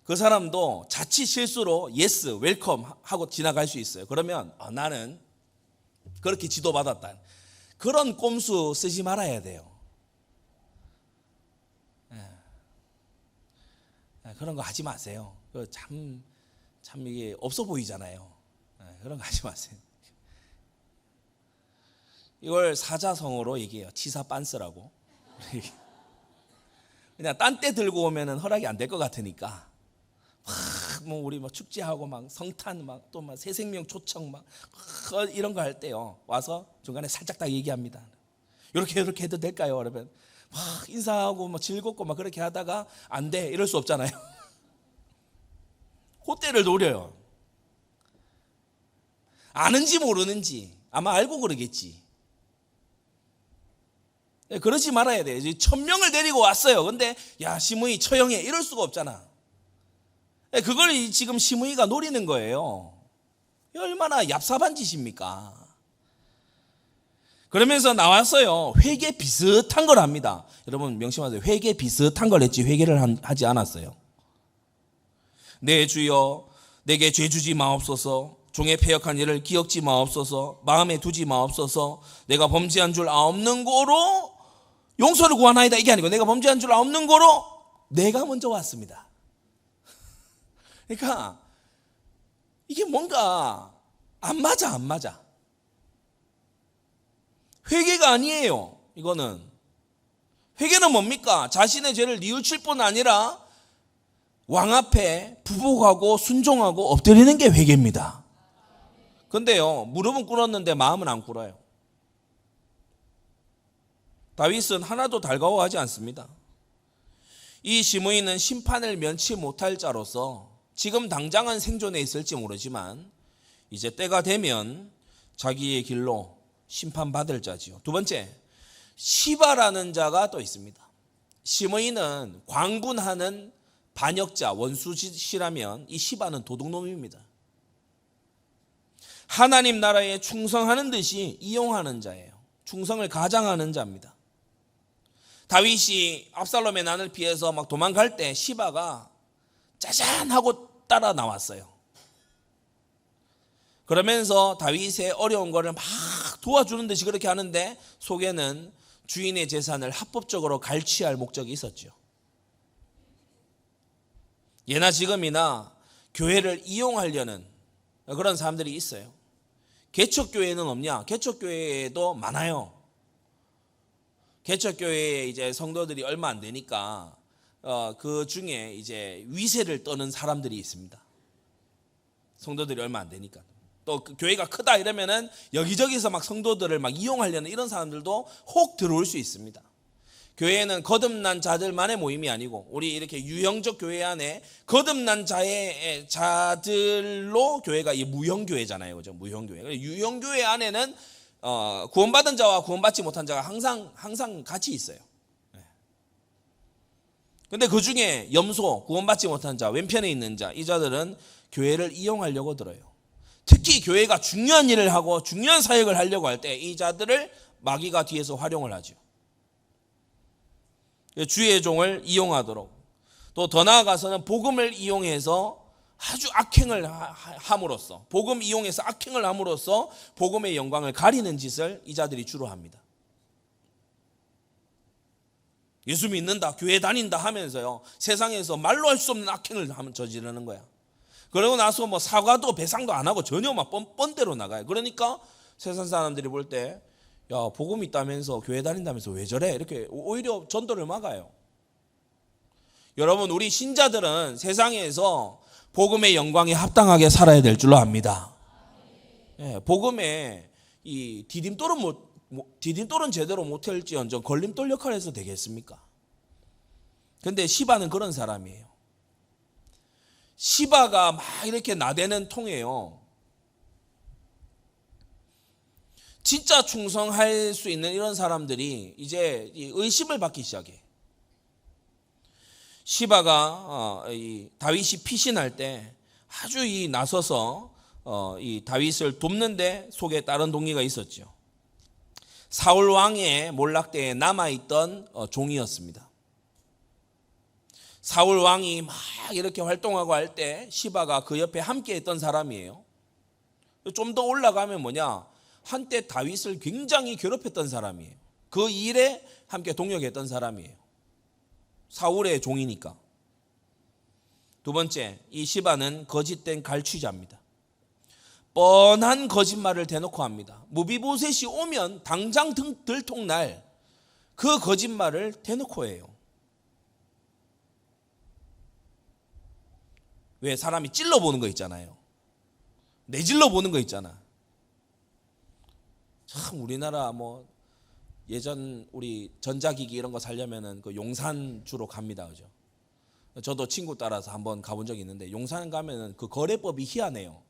그 사람도 자칫 실수로 예스 웰컴 하고 지나갈 수 있어요. 그러면 나는 그렇게 지도받았다. 그런 꼼수 쓰지 말아야 돼요. 그런 거 하지 마세요. 참 이게 없어 보이잖아요. 그런 거 하지 마세요. 이걸 사자성어로 얘기해요. 치사 빤스라고. 그냥 딴 때 들고 오면은 허락이 안 될 것 같으니까 막 뭐 우리 뭐 축제하고 막 성탄 막 또 막 새생명 초청 막 이런 거 할 때요 와서 중간에 살짝 딱 얘기합니다. 이렇게 해도 될까요? 그러면 막 인사하고 막 즐겁고 막 그렇게 하다가 안 돼 이럴 수 없잖아요. 그때를 노려요. 아는지 모르는지 아마 알고 그러겠지. 그러지 말아야 돼. 1000명을 데리고 왔어요. 근데 야 시므이 처형해 이럴 수가 없잖아. 그걸 지금 시므이가 노리는 거예요. 얼마나 얍삽한 짓입니까? 그러면서 나왔어요. 회개 비슷한 걸 합니다. 여러분 명심하세요. 회개 비슷한 걸 했지 회개를 하지 않았어요. 내 주여 내게 죄 주지 마옵소서. 종의 패역한 일을 기억지 마옵소서. 마음에 두지 마옵소서. 내가 범죄한 줄 아옵는 고로 용서를 구하나이다 이게 아니고 내가 범죄한 줄 아옵는 고로 내가 먼저 왔습니다. 그러니까 이게 뭔가 안 맞아. 회개가 아니에요. 이거는 회개는 뭡니까? 자신의 죄를 뉘우칠 뿐 아니라 왕 앞에 부복하고 순종하고 엎드리는 게 회개입니다. 근데요 무릎은 꿇었는데 마음은 안 꿇어요. 다윗은 하나도 달가워하지 않습니다. 이 시므이는 심판을 면치 못할 자로서 지금 당장은 생존해 있을지 모르지만 이제 때가 되면 자기의 길로 심판받을 자지요. 두 번째, 시바라는 자가 또 있습니다. 시므이는 광군하는 반역자, 원수시라면 이 시바는 도둑놈입니다. 하나님 나라에 충성하는 듯이 이용하는 자예요. 충성을 가장하는 자입니다. 다윗이 압살롬의 난을 피해서 막 도망갈 때 시바가 짜잔 하고 따라 나왔어요. 그러면서 다윗의 어려운 거를 막 도와주는 듯이 그렇게 하는데 속에는 주인의 재산을 합법적으로 갈취할 목적이 있었죠. 예나 지금이나 교회를 이용하려는 그런 사람들이 있어요. 개척교회는 없냐? 개척교회도 많아요. 개척교회에 이제 성도들이 얼마 안 되니까 그 중에 이제 위세를 떠는 사람들이 있습니다. 성도들이 얼마 안 되니까. 또 그 교회가 크다 이러면은 여기저기서 막 성도들을 막 이용하려는 이런 사람들도 혹 들어올 수 있습니다. 교회는 거듭난 자들만의 모임이 아니고 우리 이렇게 유형적 교회 안에 거듭난 자들로 교회가 이 무형교회잖아요. 그죠? 무형교회. 유형교회 안에는 구원받은 자와 구원받지 못한 자가 항상 같이 있어요. 근데 그 중에 염소, 구원받지 못한 자, 왼편에 있는 자, 이 자들은 교회를 이용하려고 들어요. 특히 교회가 중요한 일을 하고 중요한 사역을 하려고 할 때 이 자들을 마귀가 뒤에서 활용을 하죠. 주의 종을 이용하도록 또 더 나아가서는 복음을 이용해서 아주 악행을 함으로써 복음 이용해서 악행을 함으로써 복음의 영광을 가리는 짓을 이 자들이 주로 합니다. 예수 믿는다, 교회 다닌다 하면서요 세상에서 말로 할 수 없는 악행을 저지르는 거야. 그러고 나서 뭐 사과도 배상도 안 하고 전혀 막 뻔대로 나가요. 그러니까 세상 사람들이 볼 때 야 복음 있다면서 교회 다닌다면서 왜 저래? 이렇게 오히려 전도를 막아요. 여러분 우리 신자들은 세상에서 복음의 영광에 합당하게 살아야 될 줄로 압니다. 복음에 이 디딤돌은 제대로 못할지언정 걸림돌 역할을 해서 되겠습니까? 근데 시바는 그런 사람이에요. 시바가 막 이렇게 나대는 통에요. 진짜 충성할 수 있는 이런 사람들이 이제 의심을 받기 시작해. 시바가 다윗이 피신할 때 아주 나서서 이 다윗을 돕는데 속에 다른 동기가 있었죠. 사울 왕의 몰락대에 남아있던 종이었습니다. 사울 왕이 막 이렇게 활동하고 할 때 시바가 그 옆에 함께 했던 사람이에요. 좀 더 올라가면 한때 다윗을 굉장히 괴롭혔던 사람이에요. 그 일에 함께 동역했던 사람이에요. 사울의 종이니까. 두 번째, 이 시바는 거짓된 갈취자입니다. 뻔한 거짓말을 대놓고 합니다. 무비보셋이 오면 당장 들통날 그 거짓말을 대놓고 해요. 왜 사람이 찔러보는 거 있잖아요. 내질러보는 거 있잖아. 참 우리나라 뭐 예전 우리 전자기기 이런 거 살려면은 그 용산 주로 갑니다. 그죠? 저도 친구 따라서 한번 가본 적이 있는데 용산 가면은 그 거래법이 희한해요.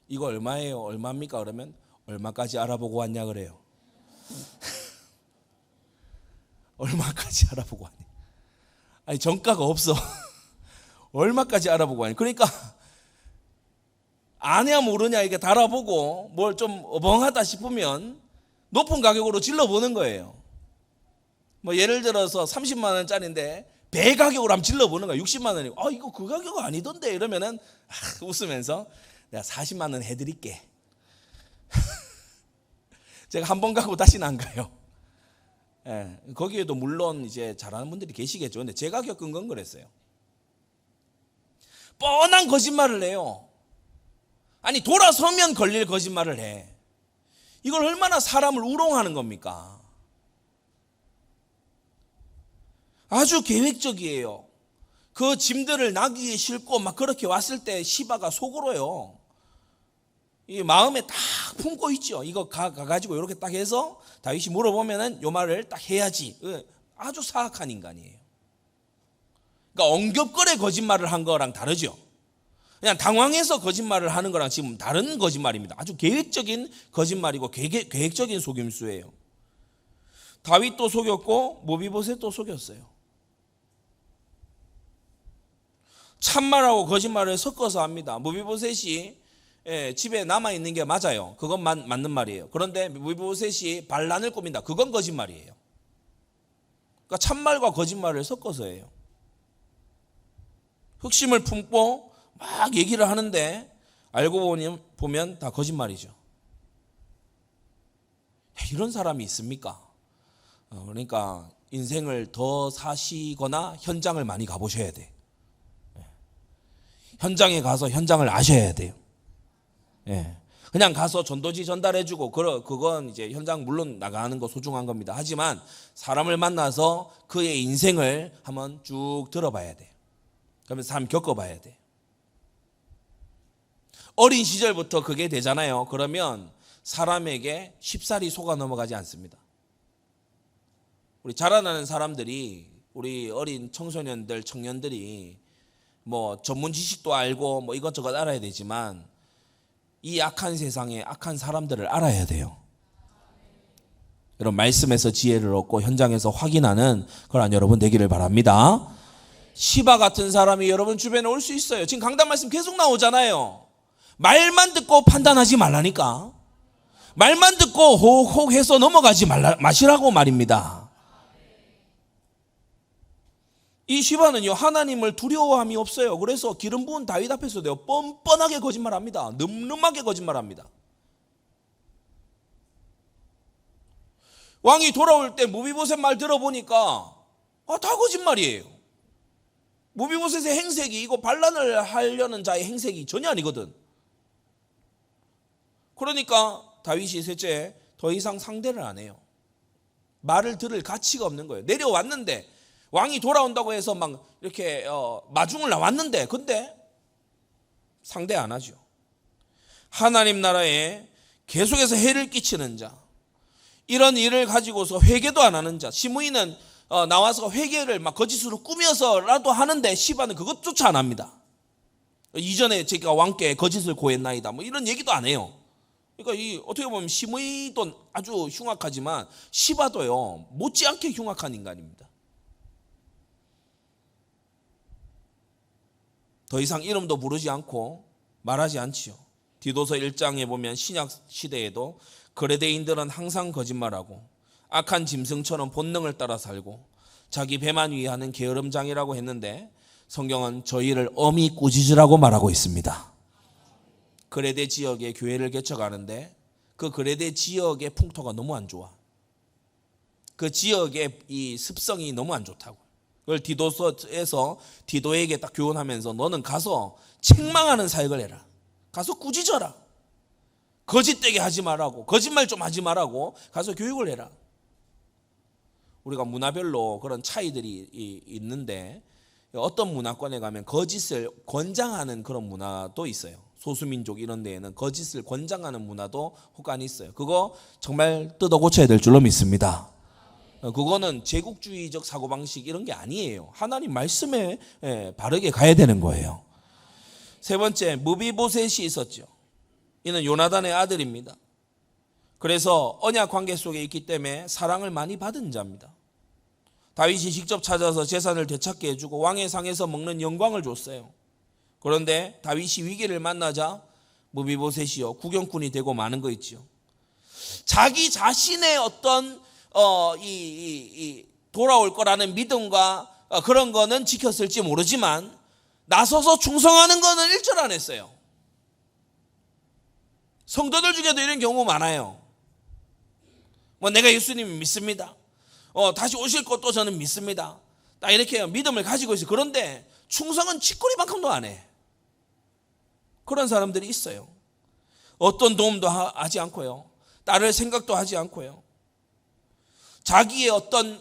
이거 얼마예요? 얼마입니까? 그러면 얼마까지 알아보고 왔냐 그래요. 얼마까지 알아보고 왔냐. 아니 정가가 없어. 얼마까지 알아보고 왔냐. 그러니까 아냐 모르냐 이게 달아보고 뭘 좀 어벙하다 싶으면 높은 가격으로 질러보는 거예요. 뭐 예를 들어서 30만 원짜리인데 배 가격으로 한번 질러보는 거야. 60만 원이고 이거 그 가격 아니던데 이러면은 웃으면서 내가 40만 원 해드릴게. 제가 한 번 가고 다시는 안 가요. 예, 거기에도 물론 이제 잘하는 분들이 계시겠죠. 근데 제가 겪은 건 그랬어요. 뻔한 거짓말을 해요. 아니 돌아서면 걸릴 거짓말을 해. 이걸 얼마나 사람을 우롱하는 겁니까? 아주 계획적이에요. 그 짐들을 나귀에 싣고 막 그렇게 왔을 때 시바가 속으로요. 이 마음에 딱 품고 있죠. 이거 가가지고 이렇게 딱 해서 다윗이 물어보면은 요 말을 딱 해야지. 아주 사악한 인간이에요. 그러니까 엉겹거려 거짓말을 한 거랑 다르죠. 그냥 당황해서 거짓말을 하는 거랑 지금 다른 거짓말입니다. 아주 계획적인 거짓말이고 계획적인 속임수예요. 다윗도 속였고 모비보셋도 속였어요. 참말하고 거짓말을 섞어서 합니다. 모비보셋이 집에 남아있는 게 맞아요. 그건 맞는 말이에요. 그런데 모비보셋이 반란을 꾸민다. 그건 거짓말이에요. 그러니까 참말과 거짓말을 섞어서 해요. 흑심을 품고 막 얘기를 하는데 알고 보면 다 거짓말이죠. 이런 사람이 있습니까? 그러니까 인생을 더 사시거나 현장을 많이 가보셔야 돼. 현장에 가서 현장을 아셔야 돼요. 그냥 가서 전도지 전달해주고 그건 이제 현장 물론 나가는 거 소중한 겁니다. 하지만 사람을 만나서 그의 인생을 한번 쭉 들어봐야 돼요. 그러면서 한번 겪어봐야 돼요. 어린 시절부터 그게 되잖아요. 그러면 사람에게 쉽사리 속아 넘어가지 않습니다. 우리 자라나는 사람들이 우리 어린 청소년들, 청년들이 뭐 전문 지식도 알고 뭐 이것저것 알아야 되지만 이 악한 세상에 악한 사람들을 알아야 돼요. 여러분 말씀에서 지혜를 얻고 현장에서 확인하는 그런 여러분 되기를 바랍니다. 시바 같은 사람이 여러분 주변에 올 수 있어요. 지금 강단 말씀 계속 나오잖아요. 말만 듣고 판단하지 말라니까. 말만 듣고 호흡 해서 넘어가지 마시라고 말입니다. 이 시바는요 하나님을 두려워함이 없어요. 그래서 기름 부은 다윗 앞에서도요 뻔뻔하게 거짓말합니다. 늠름하게 거짓말합니다. 왕이 돌아올 때 모비보셋 말 들어보니까 다 거짓말이에요. 모비보셋의 행색이 이거 반란을 하려는 자의 행색이 전혀 아니거든. 그러니까 다윗이 셋째 더 이상 상대를 안 해요. 말을 들을 가치가 없는 거예요. 내려왔는데 왕이 돌아온다고 해서 막 이렇게 마중을 나왔는데 근데 상대 안 하죠. 하나님 나라에 계속해서 해를 끼치는 자, 이런 일을 가지고서 회개도 안 하는 자. 시므이는 나와서 회개를 막 거짓으로 꾸며서라도 하는데 시바는 그것조차 안 합니다. 이전에 제가 왕께 거짓을 고했나이다 뭐 이런 얘기도 안 해요. 그러니까 이 어떻게 보면 시므이도 아주 흉악하지만 시바도요 못지않게 흉악한 인간입니다. 더 이상 이름도 부르지 않고 말하지 않지요. 디도서 1장에 보면 신약 시대에도 거레대인들은 항상 거짓말하고 악한 짐승처럼 본능을 따라 살고 자기 배만 위하는 게으름장이라고 했는데 성경은 저희를 엄히 꾸짖으라고 말하고 있습니다. 거레대 지역에 교회를 개척하는데 그 거레대 지역의 풍토가 너무 안 좋아. 그 지역의 이 습성이 너무 안 좋다고. 그걸 디도서에서 디도에게 딱 교훈하면서 너는 가서 책망하는 사역을 해라. 가서 꾸짖어라. 거짓되게 하지 말라고, 거짓말 좀 하지 말라고 가서 교육을 해라. 우리가 문화별로 그런 차이들이 있는데 어떤 문화권에 가면 거짓을 권장하는 그런 문화도 있어요. 소수민족 이런 데에는 거짓을 권장하는 문화도 혹간 있어요. 그거 정말 뜯어 고쳐야 될 줄로 믿습니다. 그거는 제국주의적 사고방식 이런 게 아니에요. 하나님 말씀에 바르게 가야 되는 거예요. 세 번째, 무비보셋이 있었죠. 이는 요나단의 아들입니다. 그래서 언약 관계 속에 있기 때문에 사랑을 많이 받은 자입니다. 다윗이 직접 찾아서 재산을 되찾게 해주고 왕의 상에서 먹는 영광을 줬어요. 그런데 다윗이 위기를 만나자 무비보셋이요 구경꾼이 되고 마는 거 있죠. 자기 자신의 어떤 돌아올 거라는 믿음과 그런 거는 지켰을지 모르지만 나서서 충성하는 거는 일절 안 했어요. 성도들 중에도 이런 경우 많아요. 내가 예수님을 믿습니다. 다시 오실 것도 저는 믿습니다. 딱 이렇게 믿음을 가지고 있어요. 그런데 충성은 치꼬리만큼도 안 해. 그런 사람들이 있어요. 어떤 도움도 하지 않고요. 따를 생각도 하지 않고요. 자기의 어떤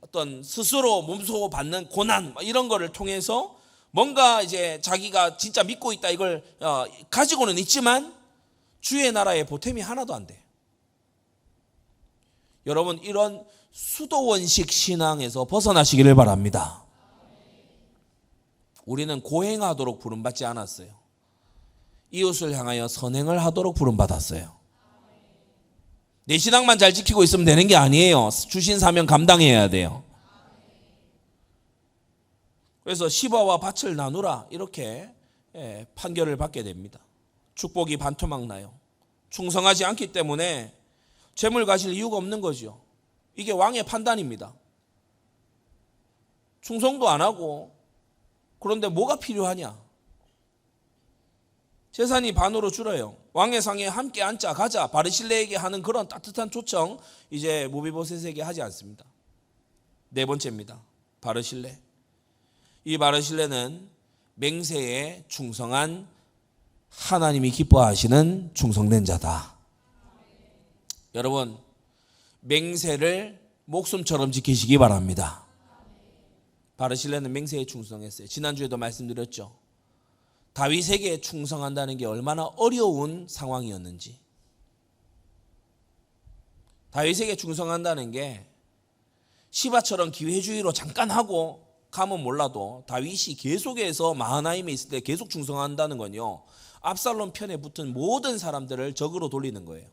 어떤 스스로 몸소 받는 고난 이런 거를 통해서 뭔가 이제 자기가 진짜 믿고 있다 이걸 가지고는 있지만 주의 나라의 보탬이 하나도 안 돼. 여러분 이런 수도원식 신앙에서 벗어나시기를 바랍니다. 우리는 고행하도록 부름받지 않았어요. 이웃을 향하여 선행을 하도록 부름받았어요. 내 신앙만 잘 지키고 있으면 되는 게 아니에요. 주신 사명 감당해야 돼요. 그래서 시바와 밭을 나누라 이렇게 판결을 받게 됩니다. 축복이 반토막 나요. 충성하지 않기 때문에 재물 가질 이유가 없는 거죠. 이게 왕의 판단입니다. 충성도 안 하고 그런데 뭐가 필요하냐? 재산이 반으로 줄어요. 왕의 상에 함께 앉자 가자 바르실레에게 하는 그런 따뜻한 초청 이제 무비보셋에게 하지 않습니다. 네 번째입니다. 바르실레. 이 바르실레는 맹세에 충성한 하나님이 기뻐하시는 충성된 자다. 여러분 맹세를 목숨처럼 지키시기 바랍니다. 바르실레는 맹세에 충성했어요. 지난주에도 말씀드렸죠. 다윗에게 충성한다는 게 얼마나 어려운 상황이었는지. 다윗에게 충성한다는 게 시바처럼 기회주의로 잠깐 하고 가면 몰라도 다윗이 계속해서 마하나임에 있을 때 계속 충성한다는 건요. 압살롬 편에 붙은 모든 사람들을 적으로 돌리는 거예요.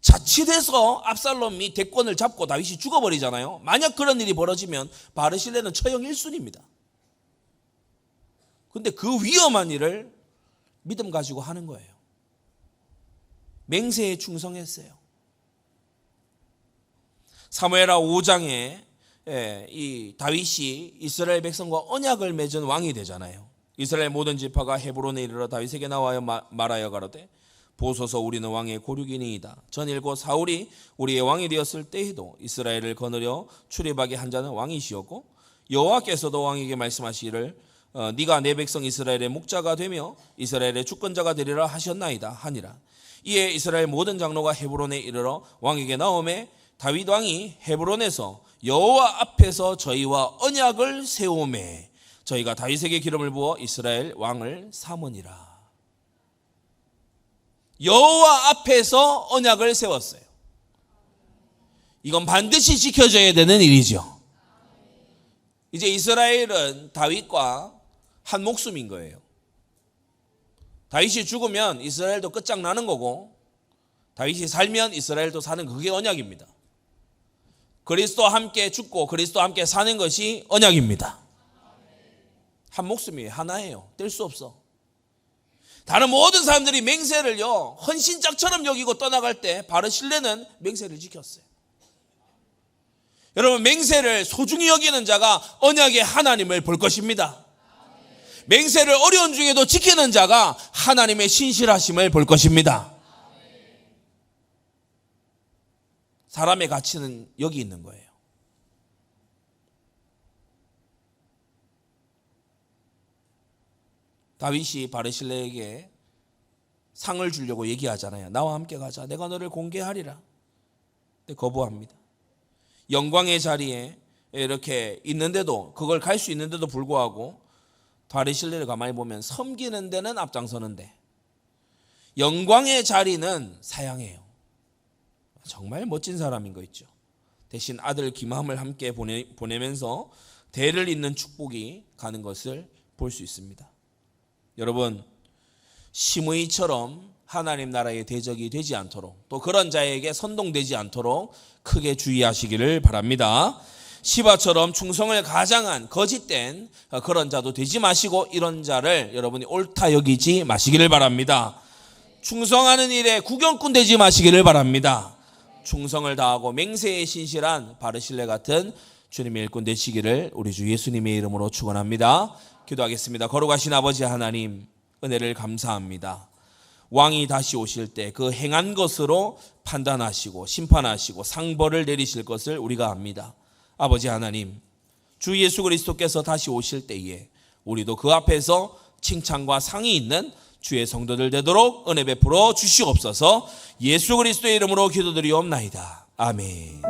자칫해서 압살롬이 대권을 잡고 다윗이 죽어버리잖아요. 만약 그런 일이 벌어지면 바르실레는 처형 1순위입니다. 근데 그 위험한 일을 믿음 가지고 하는 거예요. 맹세에 충성했어요. 사무엘하 5장에 이 다윗이 이스라엘 백성과 언약을 맺은 왕이 되잖아요. 이스라엘 모든 지파가 헤브론에 이르러 다윗에게 나와여 말하여 가로되 보소서 우리는 왕의 고륙이니이다. 전일고 사울이 우리의 왕이 되었을 때에도 이스라엘을 거느려 출입하게 한 자는 왕이시었고 여호와께서도 왕에게 말씀하시기를 네가 내 백성 이스라엘의 목자가 되며 이스라엘의 주권자가 되리라 하셨나이다 하니라. 이에 이스라엘 모든 장로가 헤브론에 이르러 왕에게 나오매 다윗 왕이 헤브론에서 여호와 앞에서 저희와 언약을 세우매 저희가 다윗에게 기름을 부어 이스라엘 왕을 삼으니라. 여호와 앞에서 언약을 세웠어요. 이건 반드시 지켜져야 되는 일이죠. 이제 이스라엘은 다윗과 한 목숨인 거예요. 다윗이 죽으면 이스라엘도 끝장나는 거고 다윗이 살면 이스라엘도 사는 그게 언약입니다. 그리스도와 함께 죽고 그리스도와 함께 사는 것이 언약입니다. 한 목숨이에요. 하나예요. 뗄 수 없어. 다른 모든 사람들이 맹세를요 헌신짝처럼 여기고 떠나갈 때 바르실레는 맹세를 지켰어요. 여러분 맹세를 소중히 여기는 자가 언약의 하나님을 볼 것입니다. 맹세를 어려운 중에도 지키는 자가 하나님의 신실하심을 볼 것입니다. 사람의 가치는 여기 있는 거예요. 다윗이 바르실레에게 상을 주려고 얘기하잖아요. 나와 함께 가자. 내가 너를 공개하리라. 근데 거부합니다. 영광의 자리에 이렇게 있는데도, 그걸 갈 수 있는데도 불구하고 바리새인들을 가만히 보면 섬기는 데는 앞장서는데 영광의 자리는 사양해요. 정말 멋진 사람인 거 있죠. 대신 아들 김함을 함께 보내면서 대를 잇는 축복이 가는 것을 볼 수 있습니다. 여러분, 시므이처럼 하나님 나라의 대적이 되지 않도록, 또 그런 자에게 선동되지 않도록 크게 주의하시기를 바랍니다. 시바처럼 충성을 가장한 거짓된 그런 자도 되지 마시고, 이런 자를 여러분이 옳다 여기지 마시기를 바랍니다. 충성하는 일에 구경꾼 되지 마시기를 바랍니다. 충성을 다하고 맹세에 신실한 바르실레 같은 주님의 일꾼 되시기를 우리 주 예수님의 이름으로 축원합니다. 기도하겠습니다. 거룩하신 아버지 하나님, 은혜를 감사합니다. 왕이 다시 오실 때 그 행한 것으로 판단하시고 심판하시고 상벌을 내리실 것을 우리가 압니다. 아버지 하나님, 주 예수 그리스도께서 다시 오실 때에 우리도 그 앞에서 칭찬과 상이 있는 주의 성도들 되도록 은혜 베풀어 주시옵소서. 예수 그리스도의 이름으로 기도드리옵나이다. 아멘.